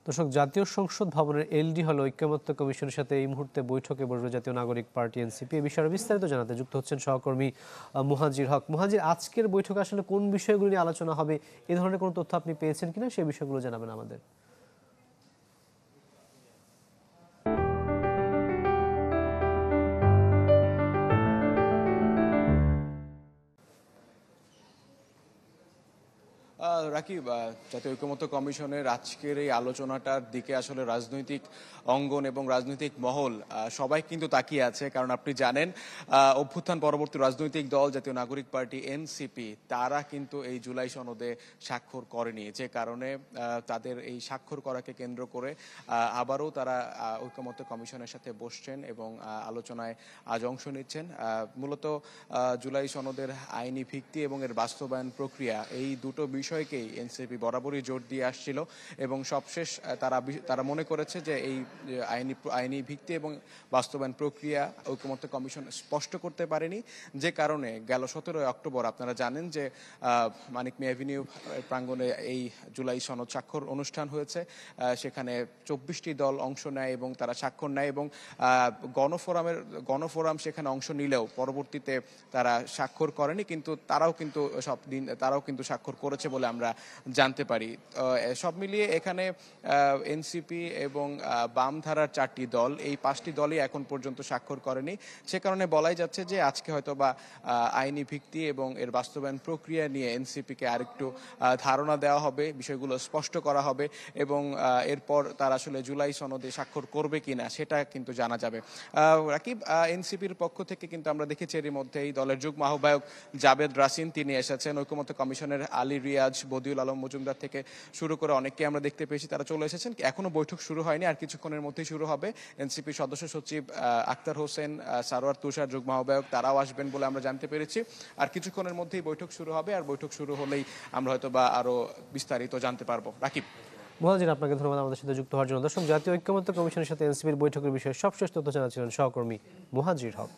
দর্শক, জাতীয় সংসদ ভবনের এলডি হল ঐক্যমত্য কমিশনের সাথে এই মুহূর্তে বৈঠকে বসবে জাতীয় নাগরিক পার্টি এনসিপি। এই বিষয়ে বিস্তারিত জানাতে যুক্ত হচ্ছেন সহকর্মী মুহাজির হক। মুহাজির, আজকের বৈঠকে আসলে কোন বিষয়গুলো নিয়ে আলোচনা হবে, এ ধরনের কোনো তথ্য আপনি পেয়েছেন কিনা সেই বিষয়গুলো জানাবেন আমাদের। রাকিব, জাতীয় ঐকমত্য কমিশনের আজকের এই আলোচনাটার দিকে আসলে রাজনৈতিক অঙ্গন এবং রাজনৈতিক মহল সবাই কিন্তু তাকিয়ে আছে। কারণ আপনি জানেন, অভ্যুত্থান পরবর্তী রাজনৈতিক দল জাতীয় নাগরিক পার্টি এনসিপি তারা কিন্তু এই জুলাই সনদে স্বাক্ষর করেনি, যে কারণে তাদের এই স্বাক্ষর করাকে কেন্দ্র করে আবারও তারা ঐকমত্য কমিশনের সাথে বসছেন এবং আলোচনায় আজ অংশ নিচ্ছেন। মূলত জুলাই সনদের আইনি ভিত্তি এবং এর বাস্তবায়ন প্রক্রিয়া, এই দুটো বিষয়কেই এনসিপি বরাবরই জোর দিয়ে আসছিল এবং সবশেষ তারা মনে করেছে যে এই আইনি ভিত্তি এবং বাস্তবায়ন প্রক্রিয়া ঐকমত্য কমিশন স্পষ্ট করতে পারেনি, যে কারণে গেল 17 অক্টোবর আপনারা জানেন যে মানিক মিয়া এভিনিউ প্রাঙ্গণে এই জুলাই সনদ স্বাক্ষর অনুষ্ঠান হয়েছে। সেখানে 24টি দল অংশ নেয় এবং তারা স্বাক্ষর নেয় এবং গণফোরাম সেখানে অংশ নিলেও পরবর্তীতে তারা স্বাক্ষর করেনি, কিন্তু তারাও কিন্তু স্বাক্ষর করেছে বলে আমরা জানতে পারি। সব মিলিয়ে এখানে এনসিপি এবং বামধারার 4টি দল, এই 5টি দলই এখন পর্যন্ত স্বাক্ষর করেনি। সে কারণে বলাই যাচ্ছে যে আজকে হয়তো বা আইনি ভিত্তি এবং এর বাস্তবায়ন প্রক্রিয়া নিয়ে এনসিপিকে আরেকটু ধারণা দেওয়া হবে, বিষয়গুলো স্পষ্ট করা হবে এবং এরপর তারা আসলে জুলাই সনদে স্বাক্ষর করবে কিনা সেটা কিন্তু জানা যাবে। রাকিব, এনসিপির পক্ষ থেকে কিন্তু আমরা দেখেছি এরই মধ্যে এই দলের যুগ্ম আহ্বায়ক জাবেদ রাসিন তিনি এসেছেন। ঐকমত্য কমিশনের আলী রিয়াজ, বদিউল আলম মজুমদার থেকে শুরু করে অনেককে আমরা দেখতে পেয়েছি, তারা চলে এসেছেন। এখনো বৈঠক শুরু হয়নি, আর কিছুক্ষণের মধ্যেই শুরু হবে। এনসিপি সদস্য সচিব আক্তার হোসেন, সারোয়ার তুষার যুগ্ম আহ্বায়ক, তারাও আসবেন বলে আমরা জানতে পেরেছি। আর কিছুক্ষণের মধ্যেই বৈঠক শুরু হবে, আর বৈঠক শুরু হলেই আমরা হয়তো বা আরো বিস্তারিত জানতে পারবো। রাকিব। মুহাজির, আপনাকে ধন্যবাদ আমাদের সাথে যুক্ত হওয়ার জন্য। দর্শক, জাতীয় ঐক্যমত্য কমিশনের সাথে এনসিপির বৈঠকের বিষয়ে সবশেষ তথ্য জানাচ্ছিলেন সহকর্মী মুহাজির হক।